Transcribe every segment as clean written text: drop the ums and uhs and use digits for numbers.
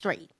straight.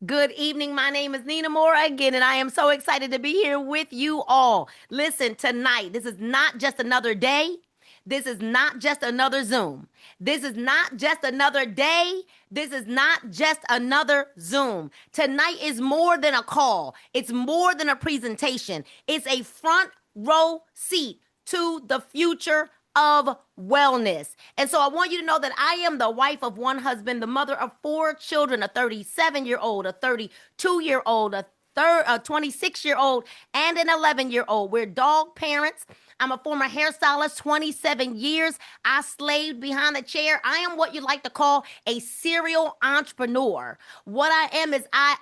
Good evening. My name is Nina Moore again, and I am so excited to be here with you all. Listen, tonight, this is not just another day. This is not just another Zoom. This is not just another day. This is not just another Zoom. Tonight is more than a call. It's more than a presentation. It's a front row seat to the future of wellness. And so I want you to know that I am the wife of one husband, the mother of four children, a 37-year-old, a 32-year-old, a 26-year-old, and an 11-year-old. We're dog parents. I'm a former hairstylist, 27 years. I slaved behind the chair. I am what you like to call a serial entrepreneur. What I am is I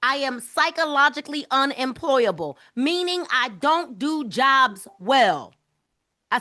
am psychologically unemployable, meaning I don't do jobs well.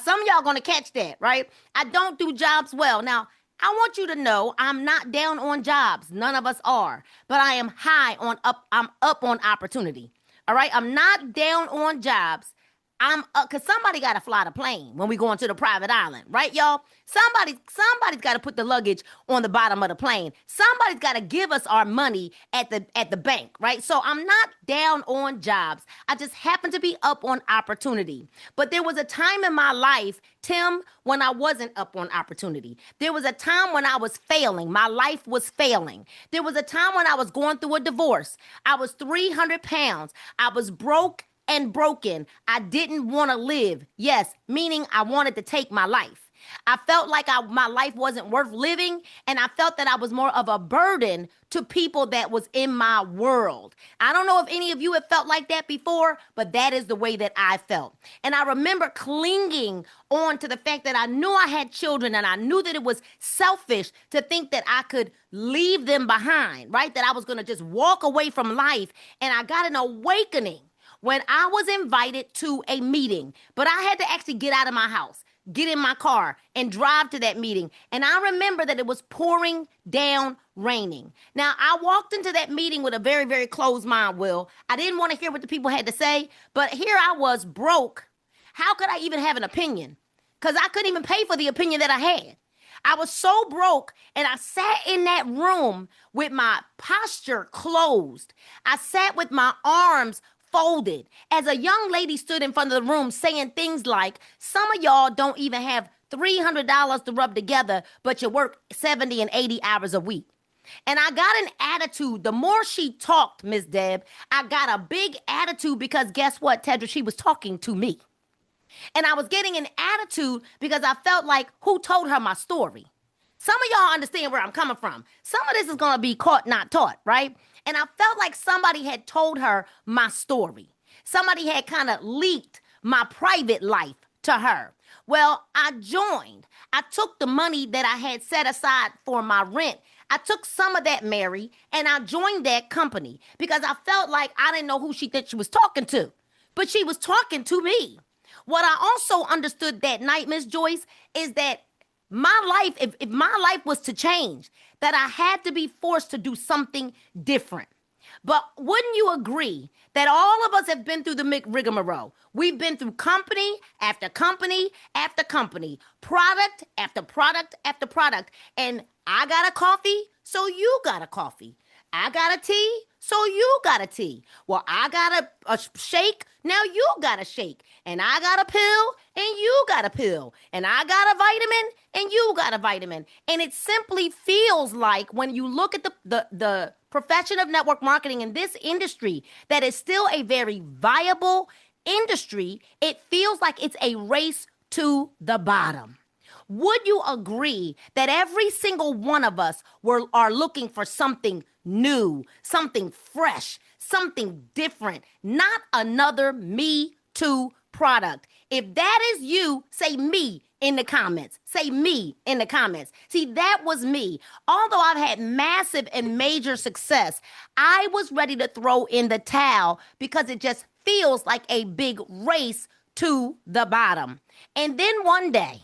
Some of y'all gonna catch that, right? I don't do jobs well. Now, I want you to know I'm not down on jobs. None of us are. But I am I'm up on opportunity. All right? I'm not down on jobs. I'm because somebody got to fly the plane when we go into the private island, right, y'all? Somebody's got to put the luggage on the bottom of the plane. Somebody's got to give us our money at the bank, right? So I'm not down on jobs. I just happen to be up on opportunity. But there was a time in my life, Tim, when I wasn't up on opportunity. There was a time when I was failing. My life was failing. There was a time when I was going through a divorce. I was 300 pounds. I was broke and broken. I didn't want to live. Yes, meaning I wanted to take my life. I felt like my life wasn't worth living, and I felt that I was more of a burden to people that was in my world. I don't know if any of you have felt like that before, but that is the way that I felt. And I remember clinging on to the fact that I knew I had children, and I knew that it was selfish to think that I could leave them behind, right? That I was going to just walk away from life. And I got an awakening when I was invited to a meeting, but I had to actually get out of my house, get in my car, and drive to that meeting. And I remember that it was pouring down raining. Now, I walked into that meeting with a very, very closed mind, Will. I didn't want to hear what the people had to say, but here I was broke. How could I even have an opinion? Because I couldn't even pay for the opinion that I had. I was so broke, and I sat in that room with my posture closed. I sat with my arms folded as a young lady stood in front of the room saying things like, some of y'all don't even have $300 to rub together, but you work 70 and 80 hours a week. And I got an attitude. The more she talked, Miss Deb, I got a big attitude because guess what, Tedra? She was talking to me. And I was getting an attitude because I felt like, who told her my story? Some of y'all understand where I'm coming from. Some of this is going to be caught, not taught, right? And I felt like somebody had told her my story. Somebody had kind of leaked my private life to her. Well, I joined. I took the money that I had set aside for my rent. I took some of that, Mary, and I joined that company because I felt like I didn't know who she thought she was talking to, but she was talking to me. What I also understood that night, Miss Joyce, is that my life, if my life was to change, that I had to be forced to do something different. But wouldn't you agree that all of us have been through the rigmarole? We've been through company after company after company, product after product after product. And I got a coffee, so you got a coffee. I got a tea, so you got a tea. Well, I got a shake, now you got a shake. And I got a pill, and you got a pill. And I got a vitamin, and you got a vitamin. And it simply feels like when you look at the profession of network marketing in this industry, that is still a very viable industry, it feels like it's a race to the bottom. Would you agree that every single one of us are looking for something new, something fresh, something different, not another Me Too product? If that is you, say me in the comments. Say me in the comments. See, that was me. Although I've had massive and major success, I was ready to throw in the towel because it just feels like a big race to the bottom. And then one day,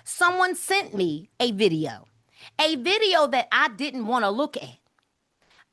someone sent me a video that I didn't want to look at.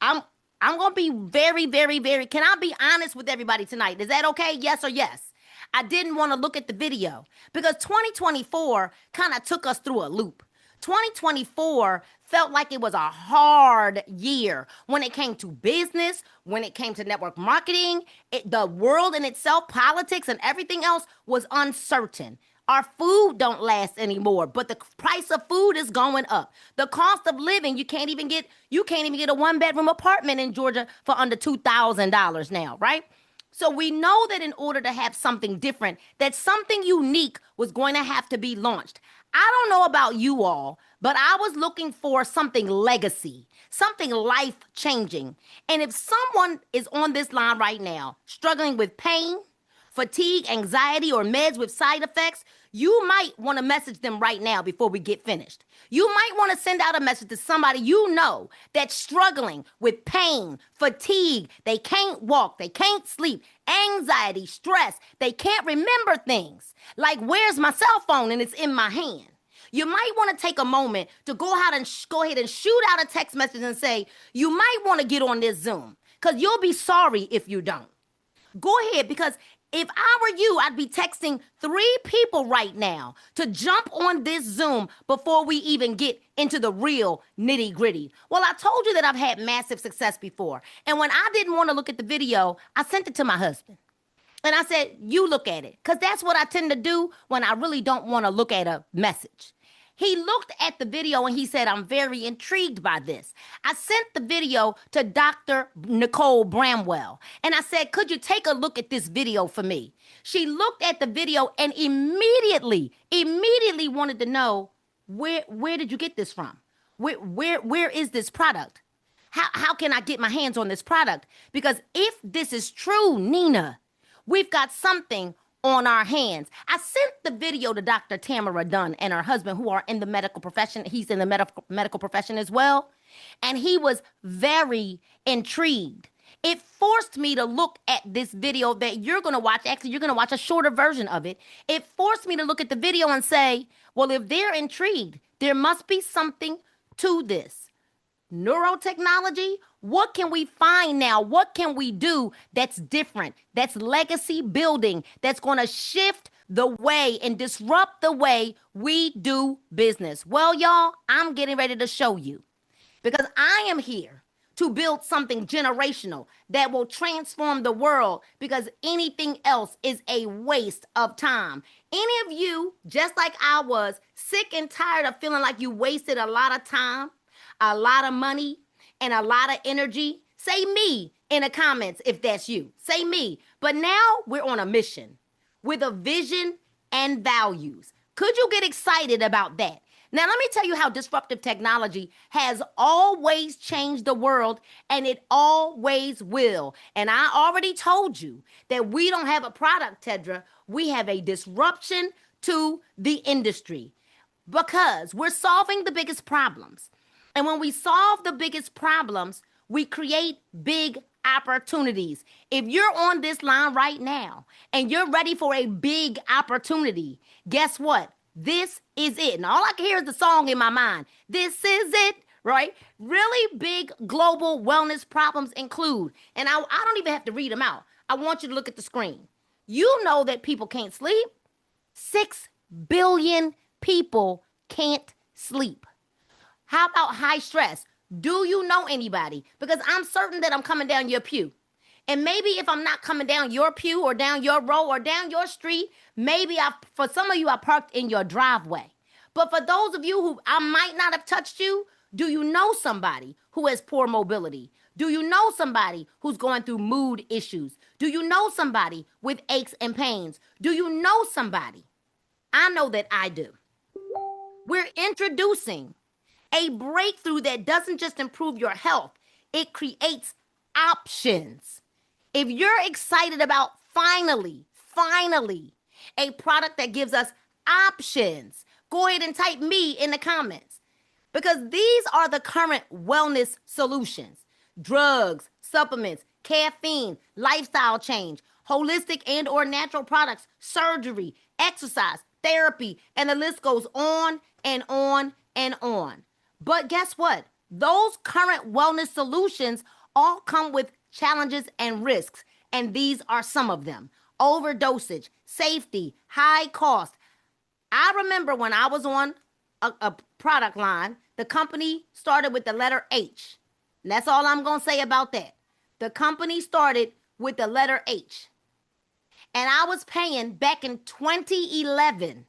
I'm going to be very, very, very, can I be honest with everybody tonight? Is that okay? Yes or yes? I didn't want to look at the video because 2024 kind of took us through a loop. 2024 felt like it was a hard year when it came to business, when it came to network marketing, the world in itself, politics, and everything else was uncertain. Our food don't last anymore, but the price of food is going up. The cost of living, you can't even get a one-bedroom apartment in Georgia for under $2,000 now, right? So we know that in order to have something different, that something unique was going to have to be launched. I don't know about you all, but I was looking for something legacy, something life changing. And if someone is on this line right now struggling with pain, fatigue, anxiety, or meds with side effects, you might want to message them right now before we get finished. You might want to send out a message to somebody you know that's struggling with pain, fatigue, they can't walk, they can't sleep, anxiety, stress, they can't remember things. Like, where's my cell phone and it's in my hand? You might want to take a moment to go ahead and shoot out a text message and say, you might want to get on this Zoom, because you'll be sorry if you don't. Go ahead, because if I were you, I'd be texting 3 people right now to jump on this Zoom before we even get into the real nitty gritty. Well, I told you that I've had massive success before. And when I didn't want to look at the video, I sent it to my husband. And I said, you look at it, because that's what I tend to do when I really don't want to look at a message. He looked at the video and he said, I'm very intrigued by this. I sent the video to Dr. Nicole Bramwell. And I said, could you take a look at this video for me? She looked at the video and immediately wanted to know, where did you get this from? Where is this product? How can I get my hands on this product? Because if this is true, Nina, we've got something on our hands. I sent the video to Dr. Tamara Dunn and her husband, who are in the medical profession. He's in the medical profession as well. And he was very intrigued. It forced me to look at this video that you're going to watch. Actually, you're going to watch a shorter version of it. It forced me to look at the video and say, well, if they're intrigued, there must be something to this. Neurotechnology, what can we find now? What can we do that's different, that's legacy building, that's going to shift the way and disrupt the way we do business? Well, y'all, I'm getting ready to show you, because I am here to build something generational that will transform the world, because anything else is a waste of time. Any of you, just like I was, sick and tired of feeling like you wasted a lot of time, a lot of money, and a lot of energy? Say me in the comments if that's you. Say me. But now we're on a mission with a vision and values. Could you get excited about that? Now, let me tell you how disruptive technology has always changed the world, and it always will. And I already told you that we don't have a product, Tedra. We have a disruption to the industry, because we're solving the biggest problems. And when we solve the biggest problems, we create big opportunities. If you're on this line right now and you're ready for a big opportunity, guess what? This is it. And all I can hear is the song in my mind. This is it, right? Really big global wellness problems include, and I don't even have to read them out. I want you to look at the screen. You know that people can't sleep. 6 billion people can't sleep. How about high stress? Do you know anybody? Because I'm certain that I'm coming down your pew. And maybe if I'm not coming down your pew or down your row or down your street, maybe for some of you, I parked in your driveway. But for those of you who I might not have touched you, do you know somebody who has poor mobility? Do you know somebody who's going through mood issues? Do you know somebody with aches and pains? Do you know somebody? I know that I do. We're introducing a breakthrough that doesn't just improve your health, it creates options. If you're excited about finally, a product that gives us options, go ahead and type me in the comments, because these are the current wellness solutions: drugs, supplements, caffeine, lifestyle change, holistic and or natural products, surgery, exercise, therapy, and the list goes on and on and on. But guess what? Those current wellness solutions all come with challenges and risks, and these are some of them: overdosage, safety, high cost. I remember when I was on product line. The company started with the letter H. And that's all I'm going to say about that. The company started with the letter H. And I was paying back in 2011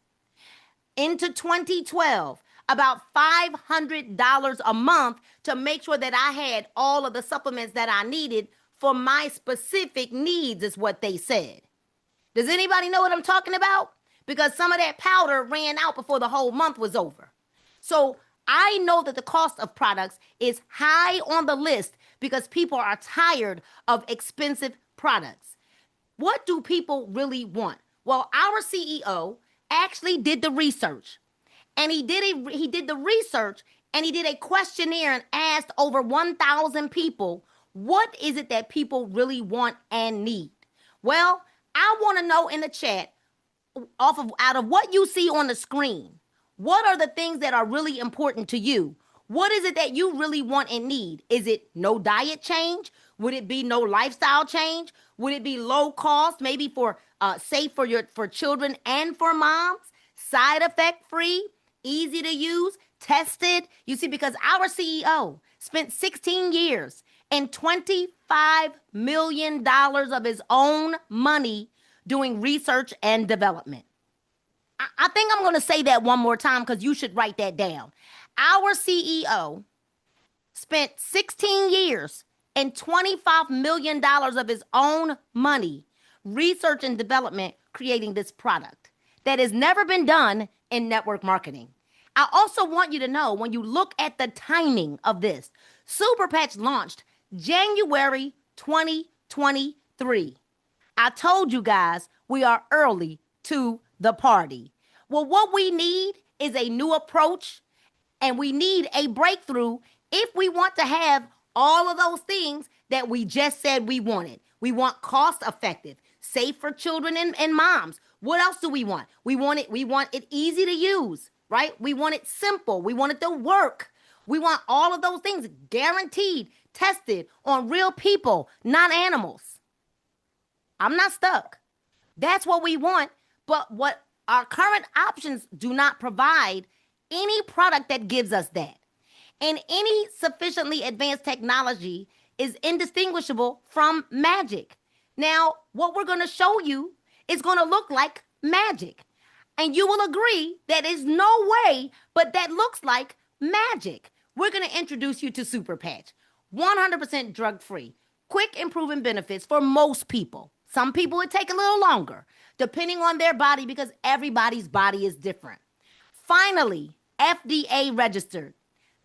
into 2012 about $500 a month to make sure that I had all of the supplements that I needed for my specific needs, is what they said. Does anybody know what I'm talking about? Because some of that powder ran out before the whole month was over. So I know that the cost of products is high on the list because people are tired of expensive products. What do people really want? Well, our CEO actually did the research. And he did the research and he did a questionnaire and asked over 1,000 people, what is it that people really want and need? Well, I want to know in the chat, out of what you see on the screen, what are the things that are really important to you? What is it that you really want and need? Is it no diet change? Would it be no lifestyle change? Would it be low cost, maybe for safe for children and for moms? Side effect free, easy to use, tested. You see, because our CEO spent 16 years and $25 million of his own money doing research and development. I think I'm going to say that one more time because you should write that down. Our CEO spent 16 years and $25 million of his own money, research and development, creating this product that has never been done in network marketing. I also want you to know, when you look at the timing of this, Super Patch launched January 2023. I told you guys we are early to the party. Well, what we need is a new approach, and we need a breakthrough if we want to have all of those things that we just said we wanted. We want cost effective, safe for children and moms. What else do we want? We want it easy to use, right? We want it simple. We want it to work. We want all of those things guaranteed, tested on real people, not animals. I'm not stuck. That's what we want. But what our current options do not provide any product that gives us that. And any sufficiently advanced technology is indistinguishable from magic. Now, what we're going to show you is going to look like magic. And you will agree that is no way, but that looks like magic. We're going to introduce you to Super Patch. 100% drug-free, quick and proven benefits for most people. Some people would take a little longer, depending on their body, because everybody's body is different. Finally, FDA registered,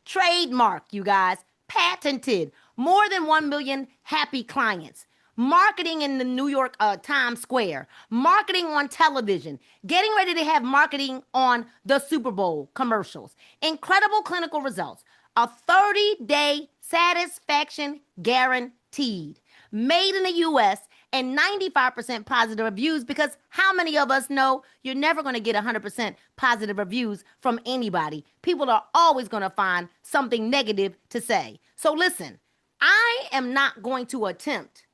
trademark, you guys, patented, more than 1 million happy clients. Marketing in the New York Times Square, marketing on television, getting ready to have marketing on the Super Bowl commercials. Incredible clinical results. A 30-day satisfaction guaranteed. Made in the U.S. and 95% positive reviews, because how many of us know you're never going to get 100% positive reviews from anybody? People are always going to find something negative to say. So listen, I am not going to attempt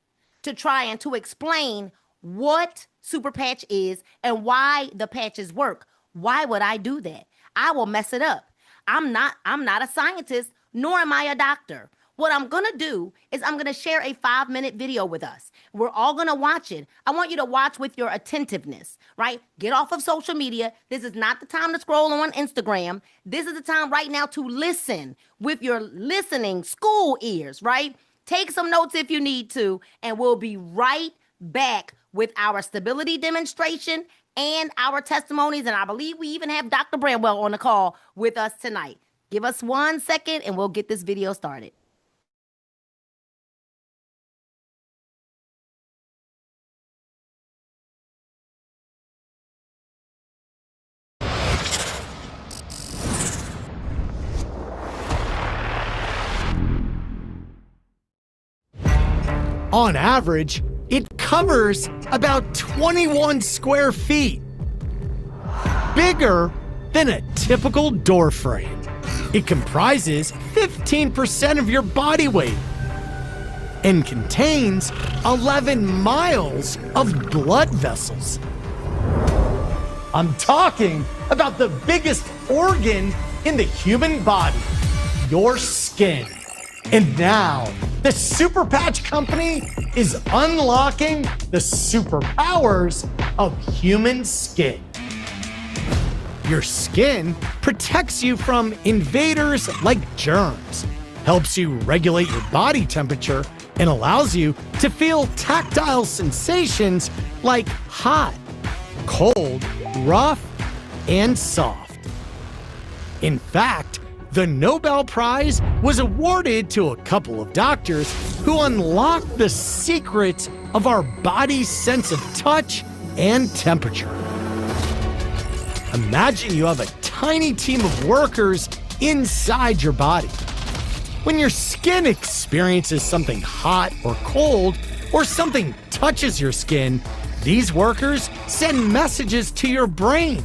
to try and to explain what Super Patch is and why the patches work. Why would I do that? I will mess it up. I'm not a scientist, nor am I a doctor. What I'm going to do is I'm going to share a 5-minute video with us. We're all going to watch it. I want you to watch with your attentiveness, right? Get off of social media. This is not the time to scroll on Instagram. This is the time right now to listen with your listening school ears, right? Take some notes if you need to, and we'll be right back with our stability demonstration and our testimonies. And I believe we even have Dr. Bramwell on the call with us tonight. Give us 1 second and we'll get this video started. On average, it covers about 21 square feet. Bigger than a typical door frame. It comprises 15% of your body weight and contains 11 miles of blood vessels. I'm talking about the biggest organ in the human body, your skin. And now, the Super Patch Company is unlocking the superpowers of human skin. Your skin protects you from invaders like germs, helps you regulate your body temperature, and allows you to feel tactile sensations like hot, cold, rough, and soft. In fact, the Nobel Prize was awarded to a couple of doctors who unlocked the secret of our body's sense of touch and temperature. Imagine you have a tiny team of workers inside your body. When your skin experiences something hot or cold, or something touches your skin, these workers send messages to your brain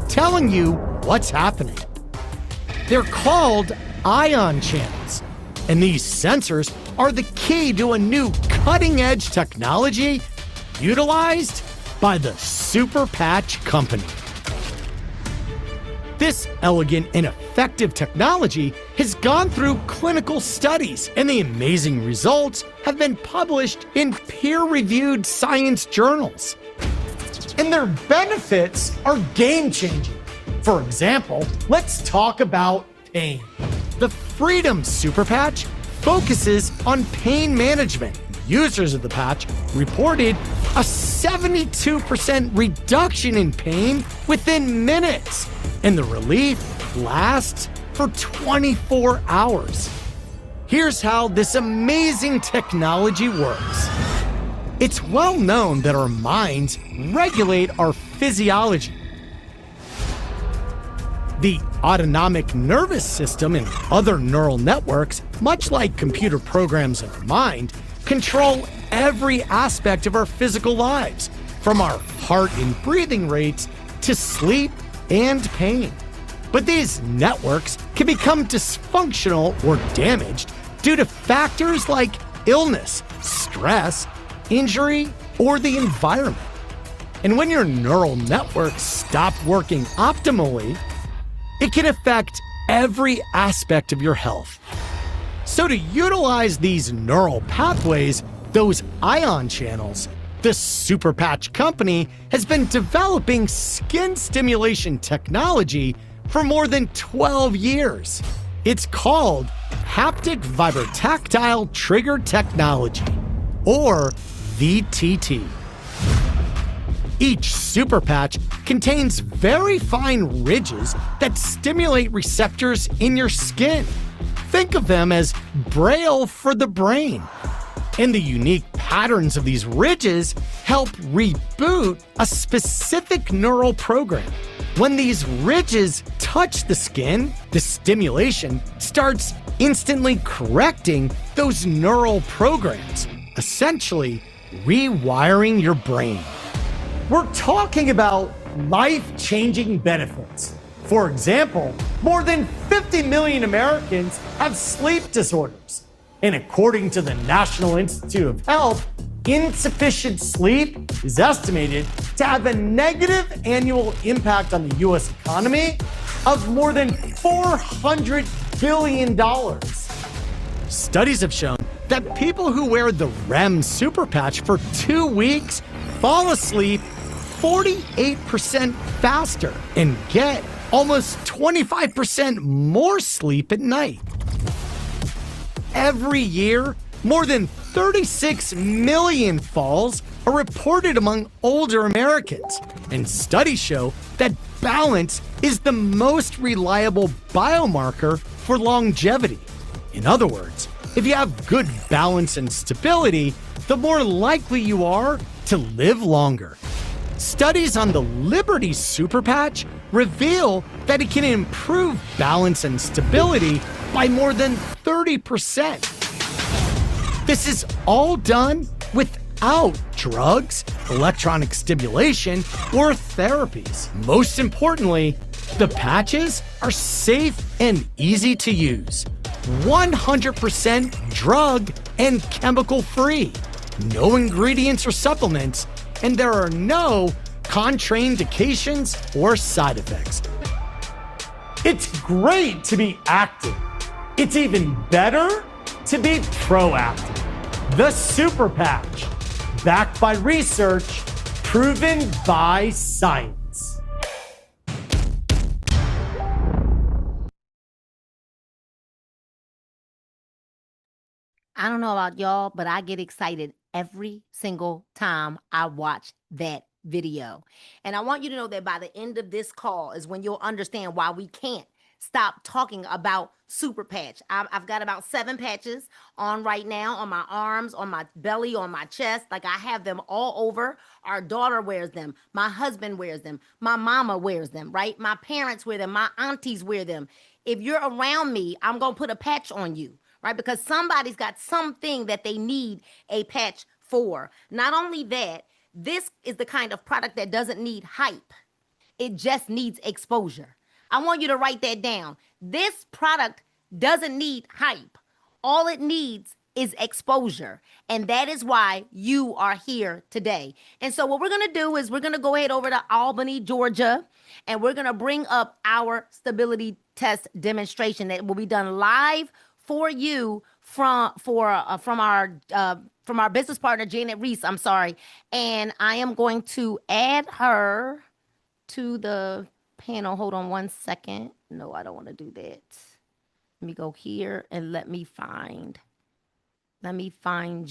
telling you what's happening. They're called ion channels, and these sensors are the key to a new cutting-edge technology utilized by the Super Patch Company. This elegant and effective technology has gone through clinical studies, and the amazing results have been published in peer-reviewed science journals. And their benefits are game-changing. For example, let's talk about pain. The Freedom Super Patch focuses on pain management. Users of the patch reported a 72% reduction in pain within minutes, and the relief lasts for 24 hours. Here's how this amazing technology works. It's well known that our minds regulate our physiology. The autonomic nervous system and other neural networks, much like computer programs in our mind, control every aspect of our physical lives, from our heart and breathing rates to sleep and pain. But these networks can become dysfunctional or damaged due to factors like illness, stress, injury, or the environment. And when your neural networks stop working optimally, it can affect every aspect of your health. So to utilize these neural pathways, those ion channels, the Super Patch Company has been developing skin stimulation technology for more than 12 years. It's called Haptic Vibrotactile Trigger Technology, or VTT. Each Super Patch contains very fine ridges that stimulate receptors in your skin. Think of them as braille for the brain. And the unique patterns of these ridges help reboot a specific neural program. When these ridges touch the skin, the stimulation starts instantly correcting those neural programs, essentially rewiring your brain. We're talking about life-changing benefits. For example, more than 50 million Americans have sleep disorders. And according to the National Institute of Health, insufficient sleep is estimated to have a negative annual impact on the U.S. economy of more than $400 billion. Studies have shown that people who wear the REM Super Patch for 2 weeks fall asleep 48% faster and get almost 25% more sleep at night. Every year, more than 36 million falls are reported among older Americans, and studies show that balance is the most reliable biomarker for longevity. In other words, if you have good balance and stability, the more likely you are to live longer. Studies on the Liberty Super Patch reveal that it can improve balance and stability by more than 30%. This is all done without drugs, electronic stimulation, or therapies. Most importantly, the patches are safe and easy to use. 100% drug and chemical free. No ingredients or supplements, and there are no contraindications or side effects. It's great to be active. It's even better to be proactive. The Super Patch, backed by research, proven by science. I don't know about y'all, but I get excited every single time I watch that video. And I want you to know that by the end of this call is when you'll understand why we can't stop talking about Super Patch. I've got about 7 patches on right now, on my arms, on my belly, on my chest. Like, I have them all over. Our daughter wears them. My husband wears them. My mama wears them, right? My parents wear them. My aunties wear them. If you're around me, I'm going to put a patch on you, right? Because somebody's got something that they need a patch for. Not only that, this is the kind of product that doesn't need hype. It just needs exposure. I want you to write that down. This product doesn't need hype. All it needs is exposure. And that is why you are here today. And so what we're going to do is we're going to go ahead over to Albany, Georgia, and we're going to bring up our stability test demonstration that will be done live for you from our business partner, Janet Reese. I'm sorry. And I am going to add her to the panel. Hold on one second. No, I don't want to do that. Let me go here and let me find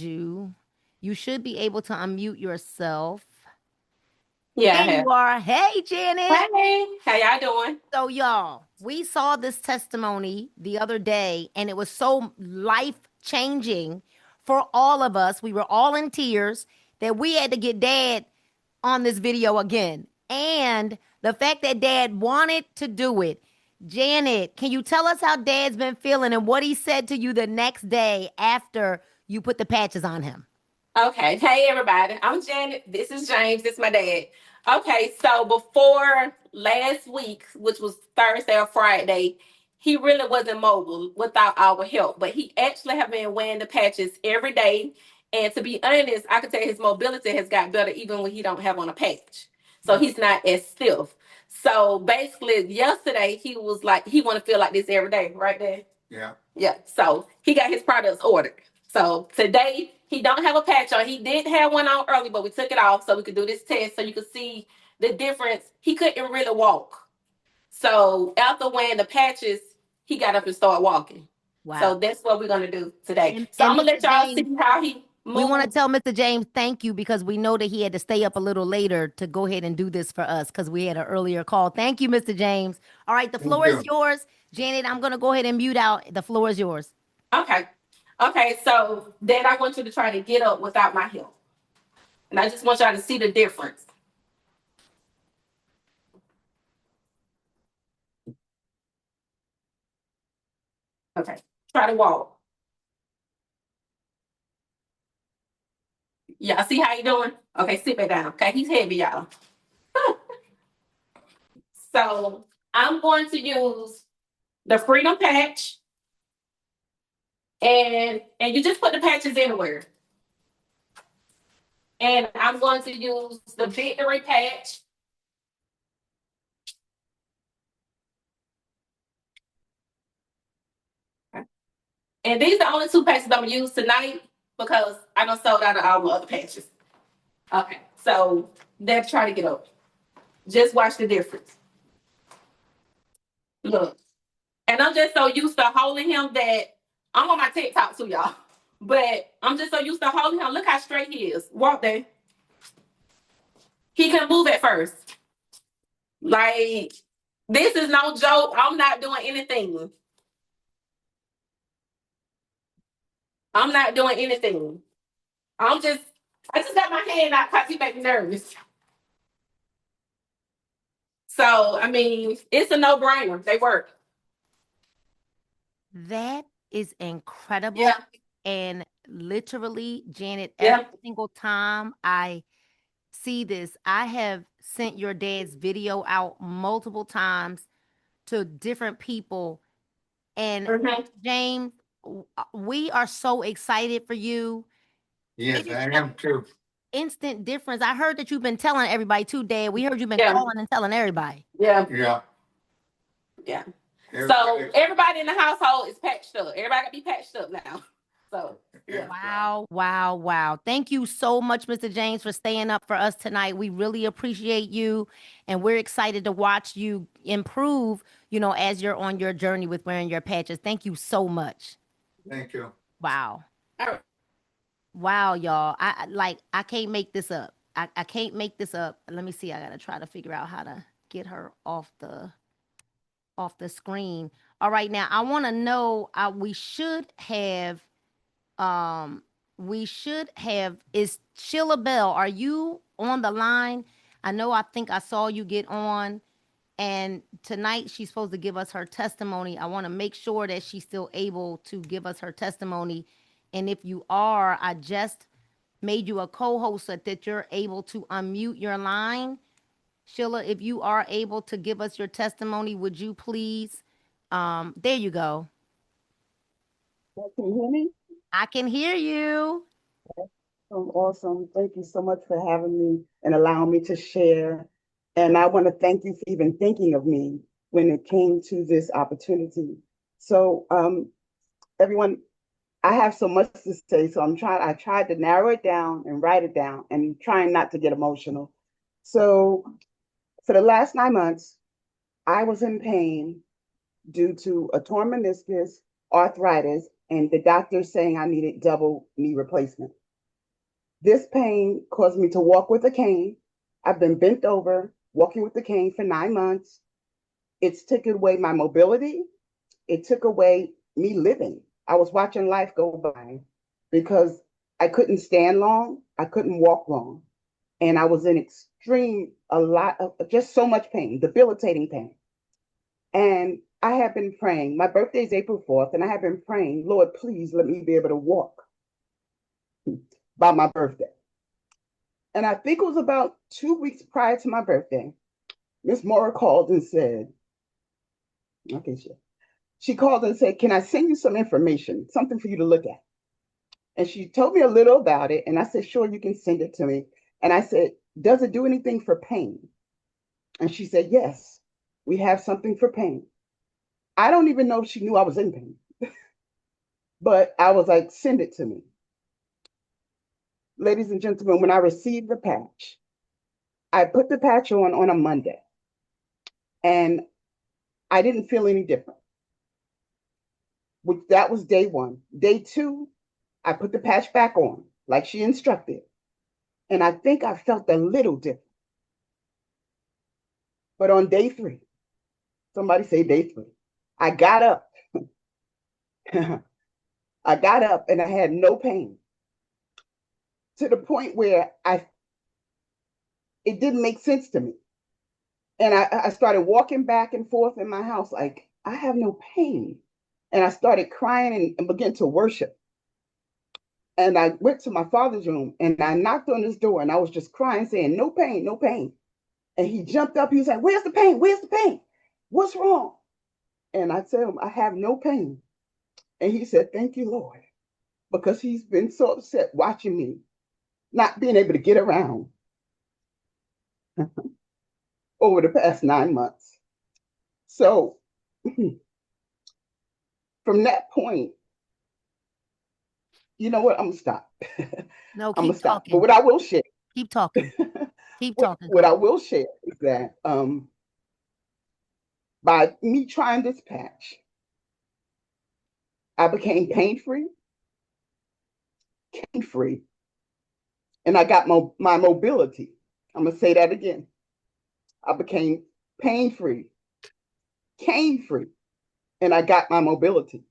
you. You should be able to unmute yourself. Yeah, There you are. Hey, Janet. Hey, how y'all doing? So, y'all, we saw this testimony the other day, and it was so life-changing for all of us. We were all in tears that we had to get Dad on this video again. And the fact that Dad wanted to do it. Janet, can you tell us how Dad's been feeling and what he said to you the next day after you put the patches on him? Okay, hey everybody, I'm Janet. This is James. This is my dad. Okay, so before last week, which was Thursday or Friday, he really wasn't mobile without our help, but he actually have been wearing the patches every day. And to be honest, I could tell his mobility has got better even when he don't have on a patch. So he's not as stiff. So basically, yesterday he was like, he want to feel like this every day, right there. Yeah. So he got his products ordered. So today he don't have a patch on. He did have one on early, but we took it off so we could do this test so you could see the difference. He couldn't really walk. So after wearing the patches, he got up and started walking. Wow. So that's what we're gonna do today. And I'm gonna Mr. let y'all James, see how he moves. we want to tell Mr. James thank you because we know that he had to stay up a little later to go ahead and do this for us because we had an earlier call. Thank you, Mr. James. All right, the floor is yours. Janet, I'm going to go ahead and mute out. The floor is yours. Okay. Okay, so then I want you to try to get up without my help. And I just want y'all to see the difference. Okay, try to walk. Y'all see how he doing? Okay, sit back down. Okay, he's heavy, y'all. So I'm going to use the Freedom Patch. And you just put the patches anywhere. And I'm going to use the Victory Patch. Okay. And these are the only 2 patches I'm gonna use tonight because I done sold out of all my other patches. Okay, so let's try to get up. Just watch the difference. Look. And I'm just so used to holding him that I'm on my TikTok too, y'all. But I'm just so used to holding him. Look how straight he is. Walk there. He couldn't move at first. Like, this is no joke. I'm not doing anything. I'm not doing anything. I just got my hand out because he made me nervous. So, I mean, it's a no-brainer. They work. That is incredible. Yeah. And literally, Janet, Yeah. every single time I see this, I have sent your dad's video out multiple times to different people. And James, we are so excited for you. Yes, I am too. Instant difference. I heard that you've been telling everybody too, Dad. We heard you've been Yeah. calling and telling everybody. Yeah. Yeah. Yeah. So everybody in the household is patched up. Everybody got to be patched up now. So yeah. Wow, wow, wow. Thank you so much, Mr. James, for staying up for us tonight. We really appreciate you, and we're excited to watch you improve, as you're on your journey with wearing your patches. Thank you so much. Thank you. Wow. All right. Wow, y'all. I can't make this up. I can't make this up. Let me see. I gotta try to figure out how to get her off the screen. All right, now I want to know. We should have. Is Sheila Bell? Are you on the line? I think I saw you get on. And tonight she's supposed to give us her testimony. I want to make sure that she's still able to give us her testimony. And if you are, I just made you a co-host so that you're able to unmute your line. Sheila, if you are able to give us your testimony, would you please? There you go. Can you hear me? I can hear you. Awesome. Thank you so much for having me and allowing me to share. And I want to thank you for even thinking of me when it came to this opportunity. So, everyone, I have so much to say, so I tried to narrow it down and write it down and trying not to get emotional. So for the last 9 months, I was in pain due to a torn meniscus, arthritis, and the doctor saying I needed double knee replacement. This pain caused me to walk with a cane. I've been bent over, walking with the cane for 9 months. It's taken away my mobility. It took away me living. I was watching life go by because I couldn't stand long. I couldn't walk long. And I was in just so much pain, debilitating pain. And I have been praying. My birthday is April 4th, and I have been praying, Lord, please let me be able to walk by my birthday. And I think it was about 2 weeks prior to my birthday, Miss Mora called and said, okay, she called and said, can I send you some information, something for you to look at? And she told me a little about it. And I said, sure, you can send it to me. And I said, does it do anything for pain? And she said, yes, we have something for pain. I don't even know if she knew I was in pain, but I was like, send it to me. Ladies and gentlemen, when I received the patch, I put the patch on a Monday, and I didn't feel any different. That was day one. Day two, I put the patch back on, like she instructed, and I think I felt a little different. But on day three, somebody say day three, I got up. I got up and I had no pain, to the point where it didn't make sense to me. And I started walking back and forth in my house like, I have no pain. And I started crying and began to worship. And I went to my father's room and I knocked on his door and I was just crying, saying, no pain, no pain. And he jumped up. He was like, where's the pain? Where's the pain? What's wrong? And I said, I have no pain. And he said, thank you, Lord, because he's been so upset watching me not being able to get around over the past 9 months. So from that point, you know what? I'm gonna stop. No, I'm gonna keep stop. talking. But what I will share, Keep talking. Keep talking. what I will share is that by me trying this patch, I became pain-free, cane-free, and I got my mobility. I'm gonna say that again. I became pain-free, cane-free, and I got my mobility.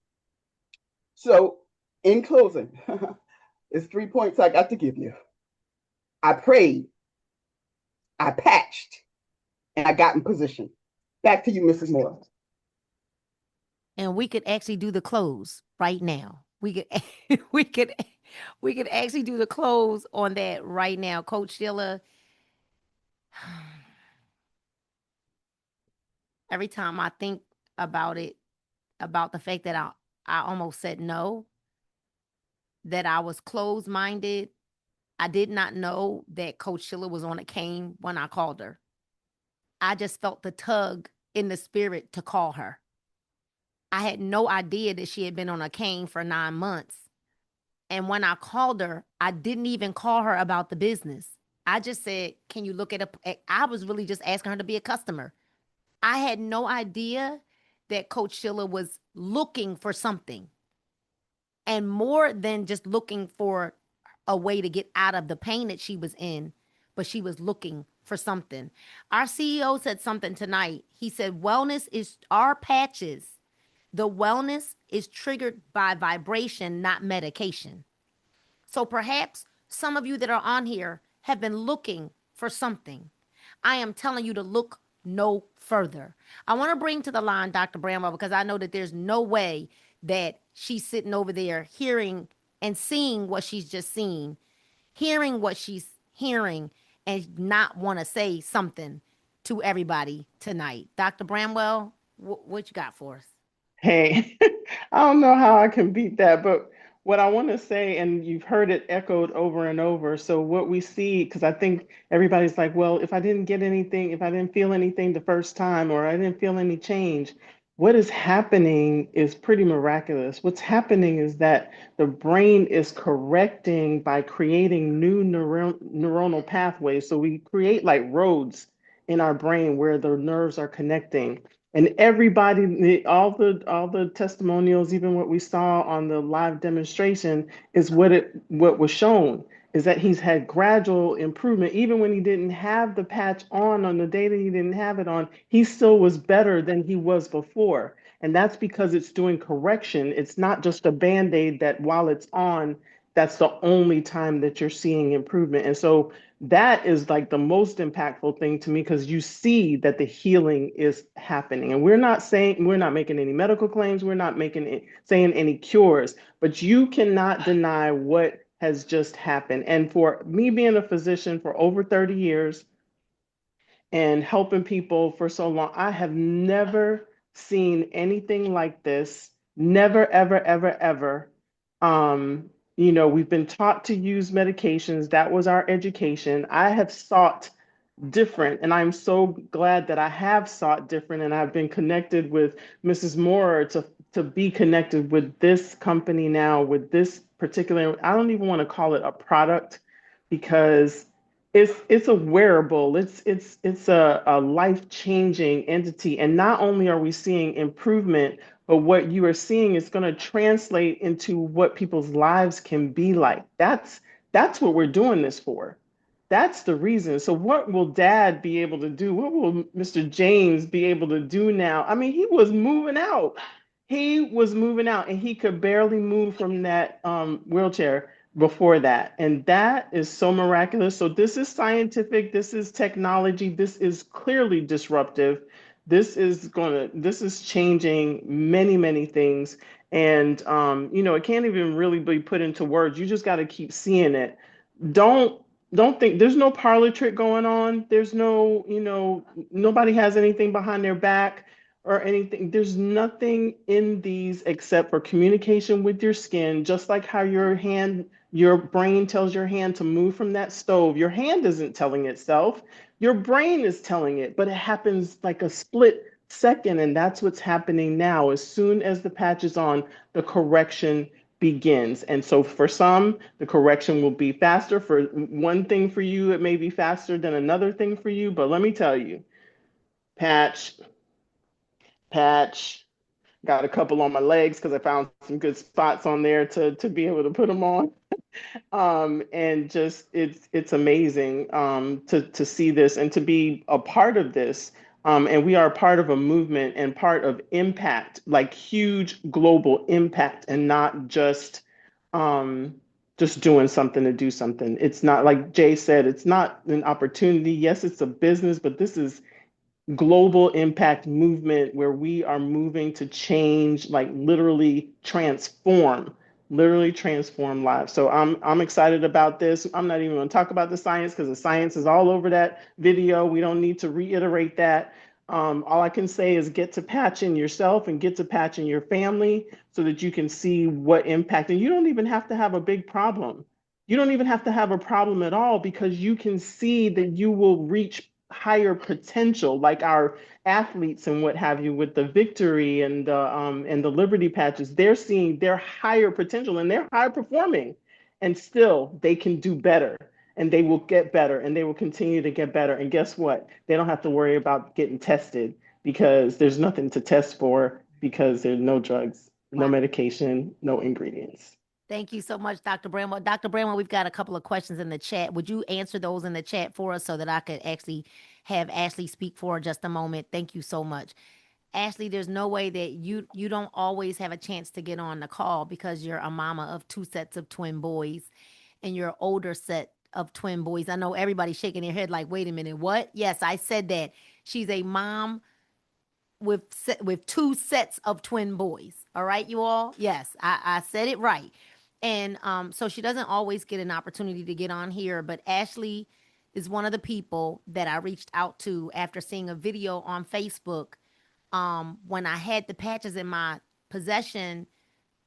So in closing, it's 3 points I got to give you. I prayed, I patched, and I got in position. Back to you, Mrs. Moore. And we could actually do the close right now. We could we could we could actually do the close on that right now. Coach Sheila, every time I think about it, about the fact that I almost said no, that I was closed-minded. I did not know that Coach Sheila was on a cane when I called her. I just felt the tug in the spirit to call her. I had no idea that she had been on a cane for 9 months. And when I called her, I didn't even call her about the business. I just said, can you look at I was really just asking her to be a customer. I had no idea that Coach Sheila was looking for something, and more than just looking for a way to get out of the pain that she was in, but she was looking for something. Our CEO said something tonight. He said, wellness is our patches. The wellness is triggered by vibration, not medication. So perhaps some of you that are on here have been looking for something. I am telling you to look no further. I want to bring to the line Dr. Bramwell, because I know that there's no way that she's sitting over there hearing and seeing what she's just seen, hearing what she's hearing, and not want to say something to everybody tonight. Dr. Bramwell, what you got for us? Hey, I don't know how I can beat that, but what I want to say, and you've heard it echoed over and over. So what we see, because I think everybody's like, well, if I didn't get anything, if I didn't feel anything the first time, or I didn't feel any change, what is happening is pretty miraculous. What's happening is that the brain is correcting by creating new neuronal pathways. So we create like roads in our brain where the nerves are connecting. And everybody, all the testimonials, even what we saw on the live demonstration, is what was shown is that he's had gradual improvement. Even when he didn't have the patch on the day that he didn't have it on, he still was better than he was before. And that's because it's doing correction. It's not just a Band-Aid that while it's on, that's the only time that you're seeing improvement. And so that is like the most impactful thing to me, because you see that the healing is happening. And we're not making any medical claims, we're not saying any cures, but you cannot deny what has just happened. And for me being a physician for over 30 years and helping people for so long, I have never seen anything like this. Never, ever, ever, ever. We've been taught to use medications. That was our education. I have sought different, and I'm so glad that I have sought different, and I've been connected with Mrs. Moore to be connected with this company now, with this particular, I don't even want to call it a product, because it's a wearable, it's a life-changing entity. And not only are we seeing improvement, but what you are seeing is going to translate into what people's lives can be like. That's what we're doing this for. That's the reason. So what will Dad be able to do? What will Mr. James be able to do now? I mean, he was moving out. He was moving out, and he could barely move from that wheelchair before that. And that is so miraculous. So this is scientific. This is technology. This is clearly disruptive. This is changing many, many things. And, it can't even really be put into words. You just got to keep seeing it. Don't think there's no parlor trick going on. There's no, nobody has anything behind their back or anything. There's nothing in these except for communication with your skin, just like how your brain tells your hand to move from that stove. Your hand isn't telling itself. Your brain is telling it, but it happens like a split second. And that's what's happening now. As soon as the patch is on, the correction begins. And so for some, the correction will be faster. For one thing for you, it may be faster than another thing for you. But let me tell you, patch, got a couple on my legs because I found some good spots on there to be able to put them on. And just it's amazing to see this and to be a part of this. And we are part of a movement and part of impact, like huge global impact, and not just doing something to do something. It's not, like Jay said, it's not an opportunity. Yes, it's a business, but this is global impact movement where we are moving to change, like literally transform lives. So I'm excited about this. I'm not even going to talk about the science because the science is all over that video. We don't need to reiterate that. All I can say is get to patching yourself and get to patching your family so that you can see what impact. And you don't even have to have a big problem. You don't even have to have a problem at all, because you can see that you will reach higher potential, like our athletes and what have you with the victory and the Liberty patches. They're seeing their higher potential and they're high performing, and still they can do better. And they will get better and they will continue to get better. And guess what? They don't have to worry about getting tested because there's nothing to test for because there's no drugs, no Wow. medication, no ingredients. Thank you so much, Dr. Bramwell. Dr. Bramwell, we've got a couple of questions in the chat. Would you answer those in the chat for us so that I could actually have Ashley speak for just a moment? Thank you so much. Ashley, there's no way that you don't always have a chance to get on the call because you're a mama of 2 sets of twin boys and your older set of twin boys. I know everybody's shaking their head like, wait a minute, what? Yes, I said that. She's a mom with 2 sets of twin boys. All right, you all? Yes, I said it right. And so she doesn't always get an opportunity to get on here, but Ashley is one of the people that I reached out to after seeing a video on Facebook when I had the patches in my possession,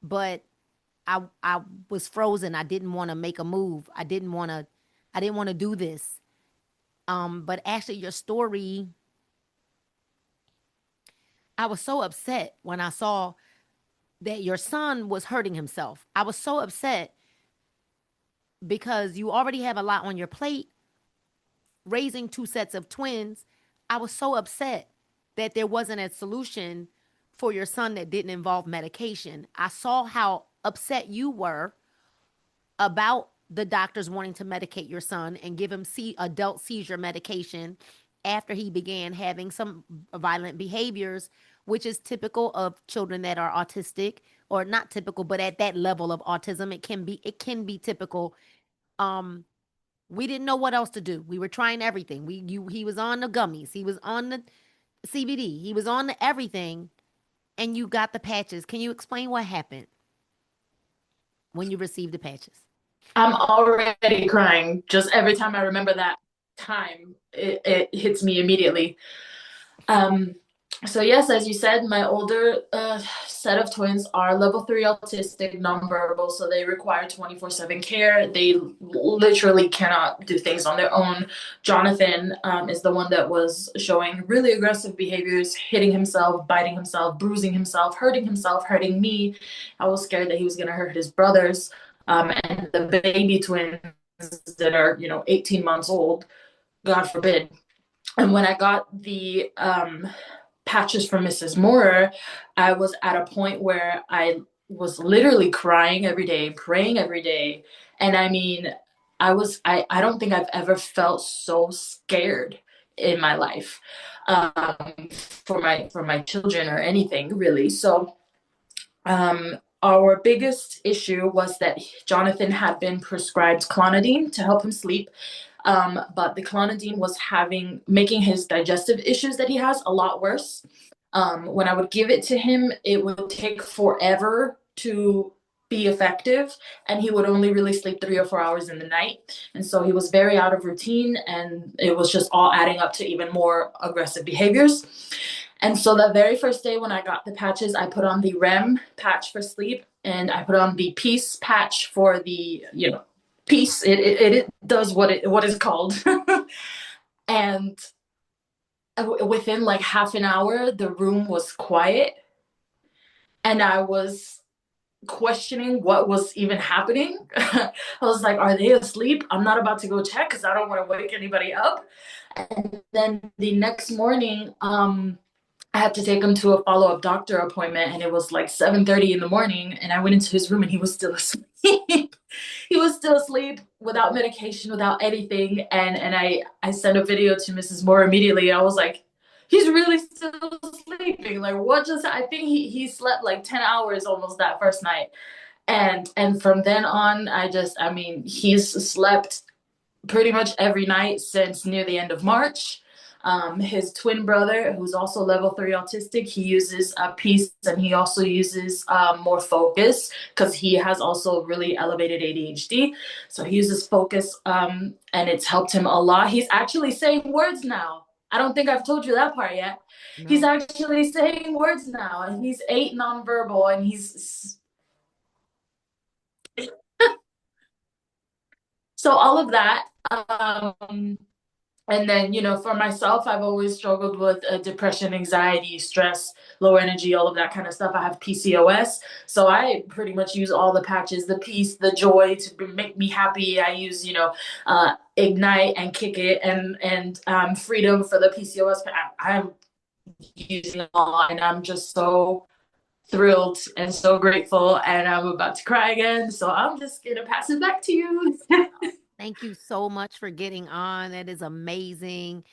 but I was frozen. I didn't want to make a move. I didn't want to do this. But Ashley, your story, I was so upset when I saw that your son was hurting himself. I was so upset because you already have a lot on your plate, raising 2 sets of twins. I was so upset that there wasn't a solution for your son that didn't involve medication. I saw how upset you were about the doctors wanting to medicate your son and give him adult seizure medication after he began having some violent behaviors, which is typical of children that are autistic, or not typical, but at that level of autism, it can be typical. We didn't know what else to do. We were trying everything. He was on the gummies, he was on the CBD, he was on the everything, and you got the patches. Can you explain what happened when you received the patches? I'm already crying. Just every time I remember that time, it hits me immediately. So yes, as you said, my older set of twins are level 3 autistic, nonverbal, so they require 24/7 care. They literally cannot do things on their own. Jonathan is the one that was showing really aggressive behaviors, hitting himself, biting himself, bruising himself, hurting me. I was scared that he was going to hurt his brothers. And the baby twins that are, 18 months old, God forbid. And when I got the patches from Mrs. Moore, I was at a point where I was literally crying every day, praying every day. And I mean, I don't think I've ever felt so scared in my life for my children or anything really. So our biggest issue was that Jonathan had been prescribed clonidine to help him sleep. But the clonidine was making his digestive issues that he has a lot worse. When I would give it to him, it would take forever to be effective, and he would only really sleep 3 or 4 hours in the night. And so he was very out of routine, and it was just all adding up to even more aggressive behaviors. And so that very first day when I got the patches, I put on the REM patch for sleep, and I put on the Peace patch for the, peace. It does what is called. And within like half an hour, the room was quiet, and I was questioning what was even happening. I was like, are they asleep? I'm not about to go check because I don't want to wake anybody up. And then the next morning, I had to take him to a follow-up doctor appointment, and it was like 7:30 in the morning, and I went into his room and he was still asleep. He was still asleep without medication, without anything. And I sent a video to Mrs. Moore immediately. I was like, he's really still sleeping. Like, what just, I think he slept like 10 hours almost that first night. And from then on, he's slept pretty much every night since near the end of March. His twin brother, who's also level 3 autistic, he uses Peace, and he also uses more Focus because he has also really elevated ADHD. So he uses Focus, and it's helped him a lot. He's actually saying words now. I don't think I've told you that part yet. No. He's actually saying words now, and he's 8 nonverbal, and he's so all of that. And then, for myself, I've always struggled with depression, anxiety, stress, low energy, all of that kind of stuff. I have PCOS. So I pretty much use all the patches, the peace, the joy to make me happy. I use, Ignite and Kick It and Freedom for the PCOS. I'm using it all, and I'm just so thrilled and so grateful, and I'm about to cry again. So I'm just going to pass it back to you. Thank you so much for getting on. That is amazing.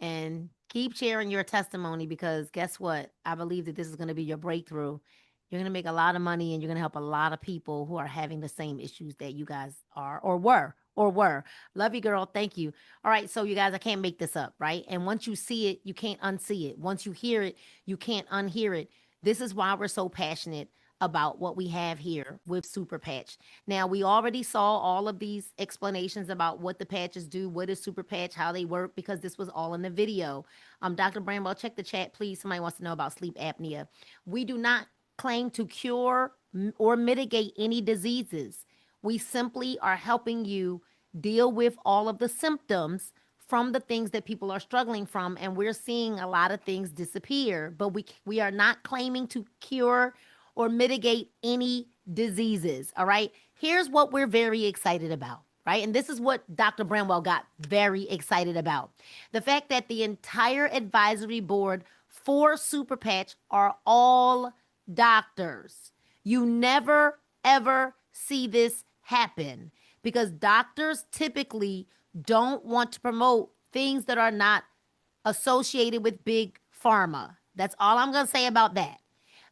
And keep sharing your testimony, because guess what? I believe that this is going to be your breakthrough. You're going to make a lot of money, and you're going to help a lot of people who are having the same issues that you guys are or were. Love you, girl. Thank you. All right. So you guys, I can't make this up, right? And once you see it, you can't unsee it. Once you hear it, you can't unhear it. This is why we're so passionate about what we have here with Super Patch. Now, we already saw all of these explanations about what the patches do, what is Super Patch, how they work, because this was all in the video. Dr. Bramwell, check the chat, please. Somebody wants to know about sleep apnea. We do not claim to cure or mitigate any diseases. We simply are helping you deal with all of the symptoms from the things that people are struggling from, and we're seeing a lot of things disappear, but we are not claiming to cure or mitigate any diseases. All right. Here's what we're very excited about, right? And this is what Dr. Bramwell got very excited about. The fact that the entire advisory board for Super Patch are all doctors. You never, ever see this happen, because doctors typically don't want to promote things that are not associated with big pharma. That's all I'm going to say about that.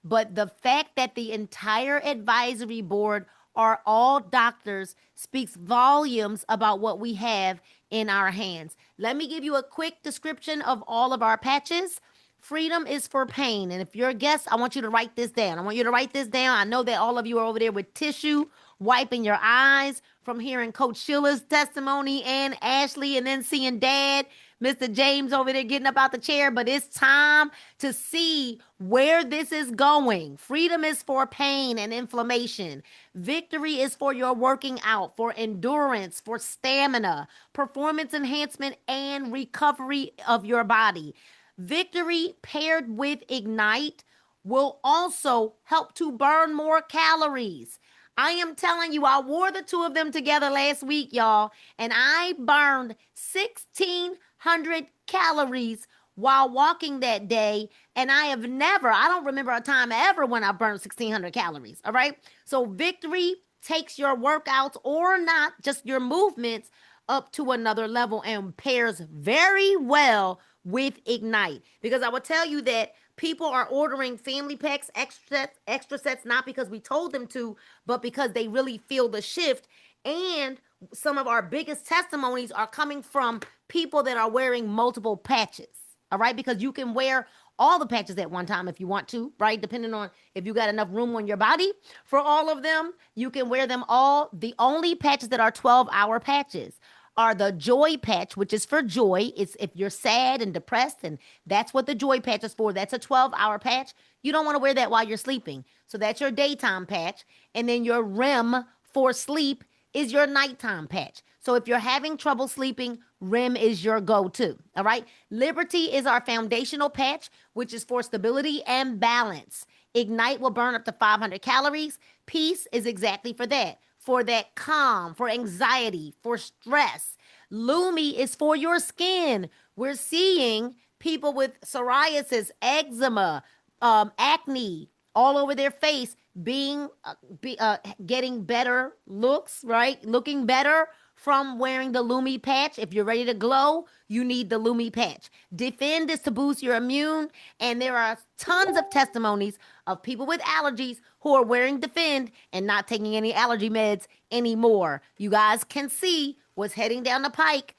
But the fact that the entire advisory board are all doctors speaks volumes about what we have in our hands. Let me give you a quick description of all of our patches. Freedom is for pain. And if you're a guest, I want you to write this down. I know that all of you are over there with tissue, wiping your eyes from hearing Coach Sheila's testimony and Ashley, and then seeing Dad, Mr. James over there getting up out the chair. But it's time to see where this is going. Freedom is for pain and inflammation. Victory is for your working out, for endurance, for stamina, performance enhancement, and recovery of your body. Victory paired with Ignite will also help to burn more calories. I am telling you, I wore the two of them together last week, y'all, and I burned 1,600 calories while walking that day. And I don't remember a time ever when I burned 1,600 calories. All right. So Victory takes your workouts, or not just your movements, up to another level and pairs very well with Ignite. Because I will tell you that people are ordering family packs, extra sets, not because we told them to, but because they really feel the shift. And some of our biggest testimonies are coming from people that are wearing multiple patches. All right. Because you can wear all the patches at one time if you want to, right? Depending on if you got enough room on your body for all of them, you can wear them all. The only patches that are 12-hour patches are the Joy Patch, which is for joy. It's if you're sad and depressed, and that's what the Joy Patch is for. That's a 12-hour patch. You don't want to wear that while you're sleeping. So that's your daytime patch. And then your REM for sleep is your nighttime patch. So if you're having trouble sleeping, REM is your go-to. All right. Liberty is our foundational patch, which is for stability and balance. Ignite will burn up to 500 calories. Peace is exactly for that calm, for anxiety, for stress. Lumi is for your skin. We're seeing people with psoriasis, eczema, acne all over their face getting better looks, right? Looking better from wearing the Lumi patch. If you're ready to glow, you need the Lumi patch. Defend is to boost your immune, and there are tons of testimonies of people with allergies who are wearing Defend and not taking any allergy meds anymore. You guys can see what's heading down the pike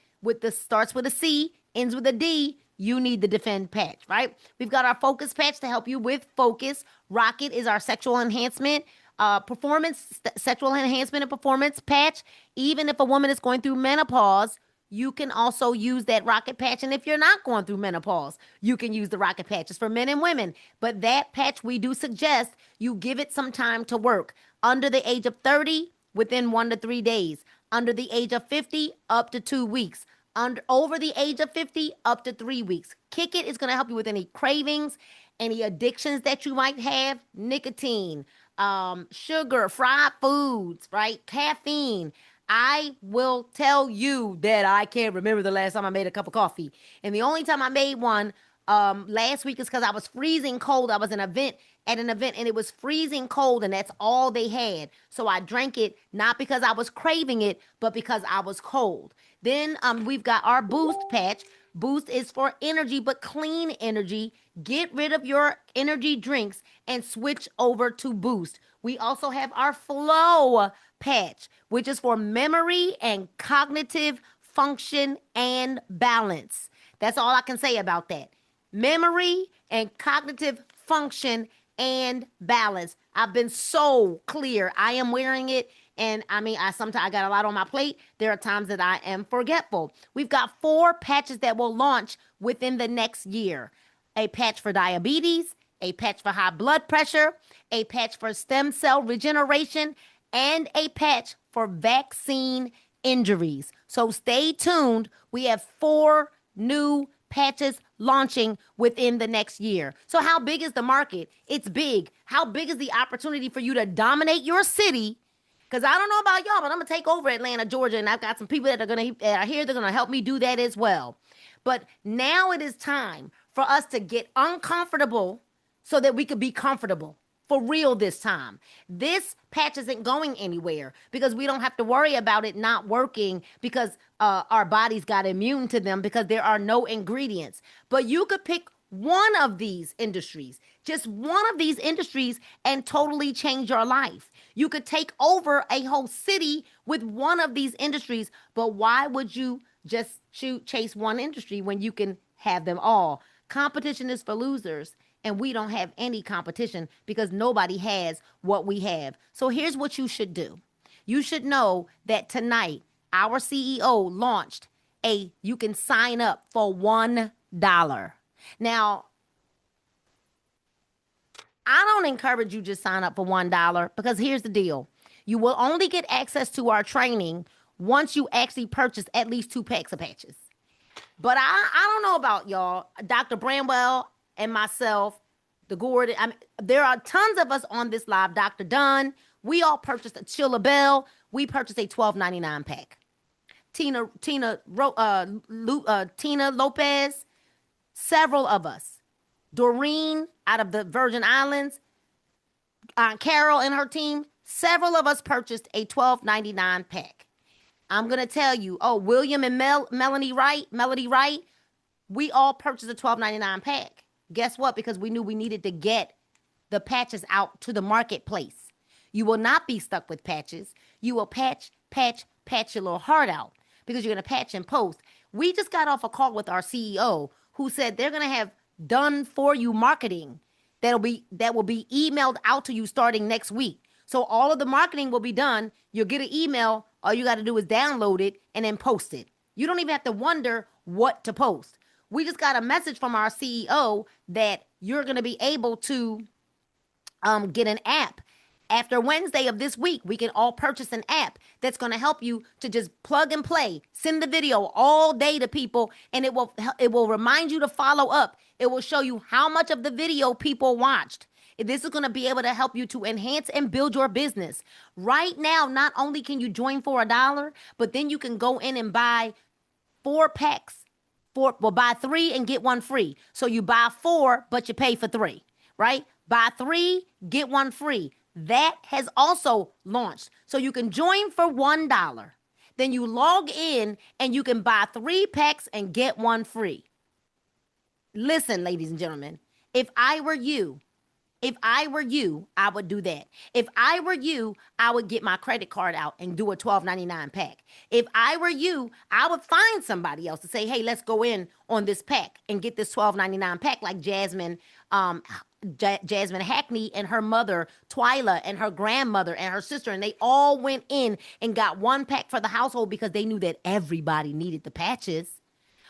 starts with a C, ends with a D. You need the Defend patch, right? We've got our Focus patch to help you with focus. Rocket is our sexual enhancement, sexual enhancement and performance patch. Even if a woman is going through menopause, you can also use that Rocket patch. And if you're not going through menopause, you can use the Rocket patch. It's for men and women. But that patch, we do suggest you give it some time to work. Under the age of 30, within 1 to 3 days. Under the age of 50, up to 2 weeks. over the age of 50, up to 3 weeks. Kick It is going to help you with any cravings, any addictions that you might have, nicotine, sugar, fried foods, right? Caffeine. I will tell you that I can't remember the last time I made a cup of coffee. And the only time I made one last week is because I was freezing cold. I was at an event and it was freezing cold and that's all they had. So I drank it not because I was craving it, but because I was cold. Then we've got our Boost patch. Boost is for energy, but clean energy. Get rid of your energy drinks and switch over to Boost. We also have our Flow patch, which is for memory and cognitive function and balance. That's all I can say about that. Memory and cognitive function and balance. I've been so clear. I am wearing it. And I mean, sometimes I got a lot on my plate. There are times that I am forgetful. We've got 4 patches that will launch within the next year. A patch for diabetes, a patch for high blood pressure, a patch for stem cell regeneration, and a patch for vaccine injuries. So stay tuned. We have 4 new patches launching within the next year. So how big is the market? It's big. How big is the opportunity for you to dominate your city? Because I don't know about y'all, but I'm going to take over Atlanta, Georgia, and I've got some people that are here. They're going to help me do that as well. But now it is time for us to get uncomfortable so that we could be comfortable. For real this time. This patch isn't going anywhere because we don't have to worry about it not working because our bodies got immune to them because there are no ingredients. But you could pick one of these industries, just one of these industries, and totally change your life. You could take over a whole city with one of these industries, but why would you just chase one industry when you can have them all? Competition is for losers. And we don't have any competition because nobody has what we have. So here's what you should do. You should know that tonight, our CEO launched you can sign up for $1. Now, I don't encourage you to sign up for $1 because here's the deal. You will only get access to our training once you actually purchase at least 2 packs of patches. But I don't know about y'all. Dr. Bramwell and myself, the Gordon, there are tons of us on this live. Dr. Dunn, we all purchased a Chilla Bell. We purchased a $12.99 pack. Tina Lopez, several of us. Doreen out of the Virgin Islands, Aunt Carol and her team, several of us purchased a $12.99 pack. I'm going to tell you, William and Melody Wright, we all purchased a $12.99 pack. Guess what? Because we knew we needed to get the patches out to the marketplace. You will not be stuck with patches. You will patch your little heart out because you're going to patch and post. We just got off a call with our CEO who said they're going to have done for you marketing that will be emailed out to you starting next week. So all of the marketing will be done. You'll get an email. All you got to do is download it and then post it. You don't even have to wonder what to post. We just got a message from our CEO that you're going to be able to get an app. After Wednesday of this week, we can all purchase an app that's going to help you to just plug and play, send the video all day to people, and it will remind you to follow up. It will show you how much of the video people watched. This is going to be able to help you to enhance and build your business. Right now, not only can you join for $1, but then you can go in and buy 4 packs. Buy 3 and get 1 free. So you buy 4, but you pay for 3, right? Buy 3, get 1 free. That has also launched. So you can join for $1. Then you log in and you can buy 3 packs and get 1 free. Listen, ladies and gentlemen, if I were you, I would do that. If I were you, I would get my credit card out and do a $12.99 pack. If I were you, I would find somebody else to say, hey, let's go in on this pack and get this $12.99 pack like Jasmine Hackney and her mother, Twyla, and her grandmother and her sister. And they all went in and got 1 pack for the household because they knew that everybody needed the patches.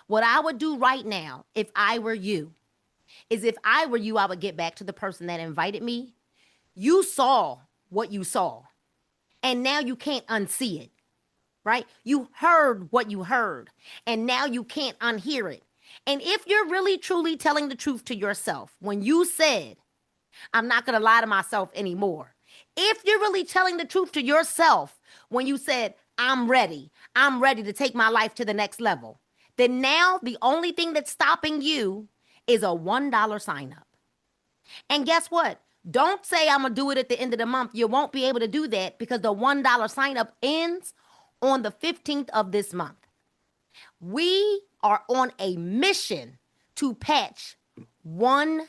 What I would do right now, if I were you, I would get back to the person that invited me. You saw what you saw, and now you can't unsee it, right? You heard what you heard, and now you can't unhear it. And if you're really truly telling the truth to yourself, when you said, I'm not going to lie to myself anymore. If you're really telling the truth to yourself when you said, I'm ready to take my life to the next level, then now the only thing that's stopping you is a $1 sign up. And guess what? Don't say I'm going to do it at the end of the month. You won't be able to do that because the $1 sign up ends on the 15th of this month. We are on a mission to patch 1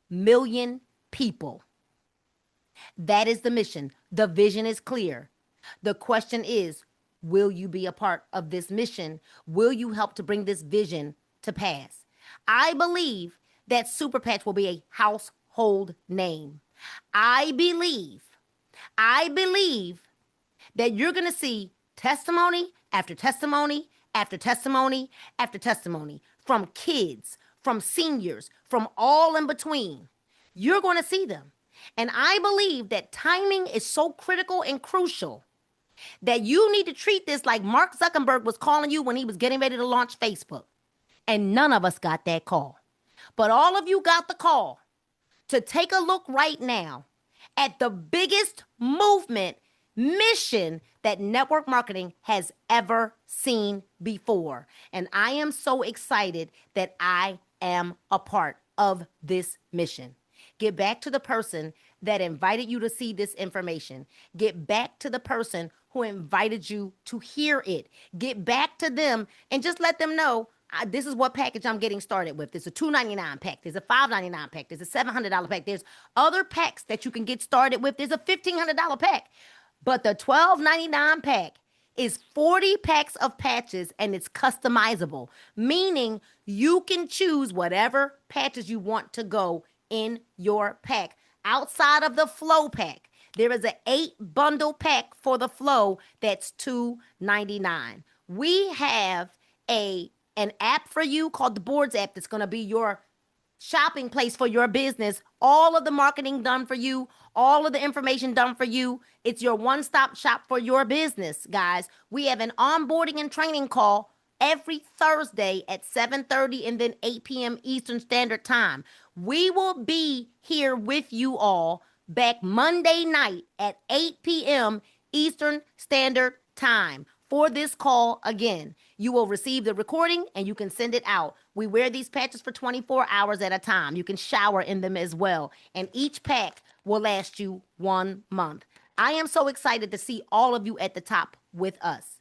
million people. That is the mission. The vision is clear. The question is, will you be a part of this mission? Will you help to bring this vision to pass? I believe that Super Patch will be a household name. I believe that you're going to see testimony after testimony after testimony after testimony from kids, from seniors, from all in between. You're going to see them. And I believe that timing is so critical and crucial that you need to treat this like Mark Zuckerberg was calling you when he was getting ready to launch Facebook. And none of us got that call. But all of you got the call to take a look right now at the biggest mission that network marketing has ever seen before. And I am so excited that I am a part of this mission. Get back to the person that invited you to see this information. Get back to the person who invited you to hear it. Get back to them and just let them know, this is what package I'm getting started with. There's a $2.99 pack. There's a $5.99 pack. There's a $700 pack. There's other packs that you can get started with. There's a $1,500 pack. But the $12.99 pack is 40 packs of patches and it's customizable, meaning you can choose whatever patches you want to go in your pack. Outside of the Flow pack, there is an 8-bundle pack for the Flow that's $2.99. We have an app for you called the Boards app that's going to be your shopping place for your business. All of the marketing done for you, all of the information done for you. It's your one-stop shop for your business, guys. We have an onboarding and training call every Thursday at 7:30 and then 8 p.m. Eastern Standard Time. We will be here with you all back Monday night at 8 p.m. Eastern Standard Time for this call again. You will receive the recording and you can send it out. We wear these patches for 24 hours at a time. You can shower in them as well. And each pack will last you 1 month. I am so excited to see all of you at the top with us.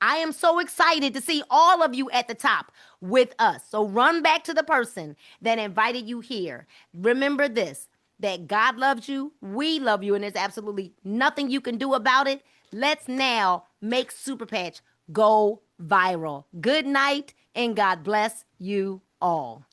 I am so excited to see all of you at the top with us. So run back to the person that invited you here. Remember this, that God loves you, we love you, and there's absolutely nothing you can do about it. Let's now make Super Patch go viral. Good night, and God bless you all.